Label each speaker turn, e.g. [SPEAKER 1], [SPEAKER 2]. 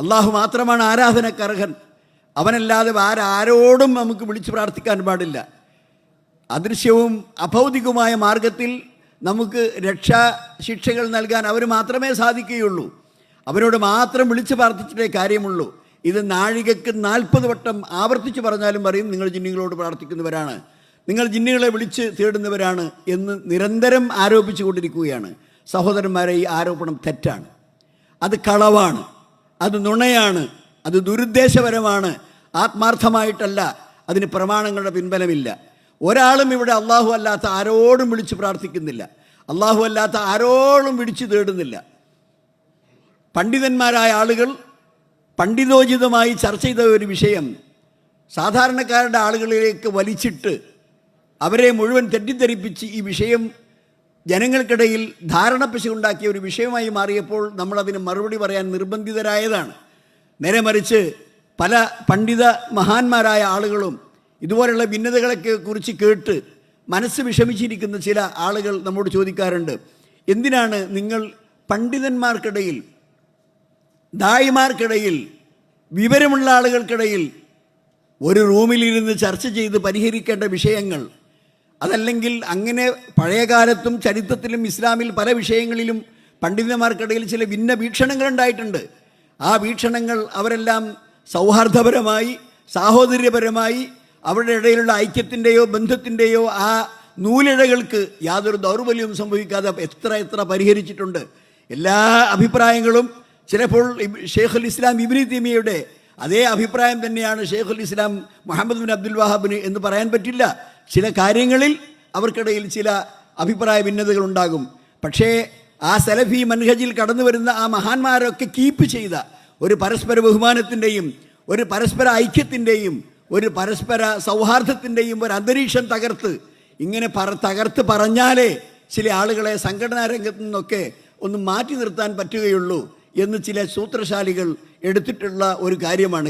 [SPEAKER 1] അള്ളാഹു മാത്രമാണ് ആരാധനക്കർഹൻ. അവനല്ലാതെ ആരോടും നമുക്ക് വിളിച്ച് പ്രാർത്ഥിക്കാൻ പാടില്ല. അദൃശ്യവും അഭൗതികവുമായ മാർഗത്തിൽ നമുക്ക് ശിക്ഷകൾ നൽകാൻ അവർ മാത്രമേ സാധിക്കുകയുള്ളൂ. അവരോട് മാത്രം വിളിച്ച് പ്രാർത്ഥിച്ചിട്ടേ കാര്യമുള്ളൂ. ഇത് നാഴികക്ക് 40 വട്ടം ആവർത്തിച്ച് പറഞ്ഞാലും പറയും നിങ്ങൾ ജിന്നുകളോട് പ്രാർത്ഥിക്കുന്നവരാണ്, നിങ്ങൾ ജിന്നുകളെ വിളിച്ച് തേടുന്നവരാണ് എന്ന് നിരന്തരം ആരോപിച്ചു കൊണ്ടിരിക്കുകയാണ്. സഹോദരന്മാരെ, ഈ ആരോപണം തെറ്റാണ്, അത് കളവാണ്, അത് നുണയാണ്, അത് ദുരുദ്ദേശപരമാണ്, ആത്മാർത്ഥമായിട്ടല്ല. അതിന് പ്രമാണങ്ങളുടെ പിൻബലമില്ല. ഒരാളും ഇവിടെ അള്ളാഹു അല്ലാത്ത ആരോടും വിളിച്ച് പ്രാർത്ഥിക്കുന്നില്ല, അള്ളാഹു അല്ലാത്ത ആരോടും വിളിച്ചു തേടുന്നില്ല. പണ്ഡിതന്മാരായ ആളുകൾ പണ്ഡിതോചിതമായി ചർച്ച ചെയ്ത ഒരു വിഷയം സാധാരണക്കാരുടെ ആളുകളിലേക്ക് വലിച്ചിട്ട് അവരെ മുഴുവൻ തെറ്റിദ്ധരിപ്പിച്ച് ഈ വിഷയം ജനങ്ങൾക്കിടയിൽ ധാരണപ്പിശുണ്ടാക്കിയ ഒരു വിഷയമായി മാറിയപ്പോൾ നമ്മളതിന് മറുപടി പറയാൻ നിർബന്ധിതരായതാണ്. നേരെ മറിച്ച് പല പണ്ഡിത മഹാന്മാരായ ആളുകളും ഇതുപോലുള്ള ഭിന്നതകളൊക്കെ കുറിച്ച് കേട്ട് മനസ്സ് വിഷമിച്ചിരിക്കുന്ന ചില ആളുകൾ നമ്മോട് ചോദിക്കാറുണ്ട്, എന്തിനാണ് നിങ്ങൾ പണ്ഡിതന്മാർക്കിടയിൽ, ദായിമാർക്കിടയിൽ, വിവരമുള്ള ആളുകൾക്കിടയിൽ ഒരു റൂമിലിരുന്ന് ചർച്ച ചെയ്ത് പരിഹരിക്കേണ്ട വിഷയങ്ങൾ, അതല്ലെങ്കിൽ അങ്ങനെ പഴയകാലത്തും ചരിത്രത്തിലും ഇസ്ലാമിൽ പല വിഷയങ്ങളിലും പണ്ഡിതന്മാർക്കിടയിൽ ചില ഭിന്ന വീക്ഷണങ്ങളുണ്ടായിട്ടുണ്ട്. ആ വീക്ഷണങ്ങൾ അവരെല്ലാം സൗഹാർദ്ദപരമായി, സാഹോദര്യപരമായി അവരുടെ ഇടയിലുള്ള ഐക്യത്തിൻ്റെയോ ബന്ധത്തിൻ്റെയോ ആ നൂലിഴകൾക്ക് യാതൊരു ദൗർബല്യവും സംഭവിക്കാതെ എത്ര പരിഹരിച്ചിട്ടുണ്ട്. എല്ലാ അഭിപ്രായങ്ങളും ചിലപ്പോൾ ഷെയ്ഖുൽ ഇസ്ലാം ഇബ്നു തൈമിയ്യയുടെ അതേ അഭിപ്രായം തന്നെയാണ് ഷെയ്ഖുൽ ഇസ്ലാം മുഹമ്മദ് ബിൻ അബ്ദുൽ വഹാബിന് എന്ന് പറയാൻ പറ്റില്ല. ചില കാര്യങ്ങളിൽ അവർക്കിടയിൽ ചില അഭിപ്രായ ഭിന്നതകളുണ്ടാകും. പക്ഷേ ആ സലഫി മൻഹജിൽ കടന്നു വരുന്ന ആ മഹാന്മാരൊക്കെ കീപ്പ് ചെയ്ത ഒരു പരസ്പര ബഹുമാനത്തിൻ്റെയും ഒരു പരസ്പര ഐക്യത്തിൻ്റെയും ഒരു പരസ്പര സൗഹാർദ്ദത്തിൻ്റെയും ഒരു അന്തരീക്ഷം ഇങ്ങനെ തകർത്ത് പറഞ്ഞാലേ ചില ആളുകളെ സംഘടനാ രംഗത്തു നിന്നൊക്കെ ഒന്ന് മാറ്റി നിർത്താൻ പറ്റുകയുള്ളൂ എന്ന് ചില സൂത്രശാലികൾ എടുത്തിട്ടുള്ള ഒരു കാര്യമാണ്.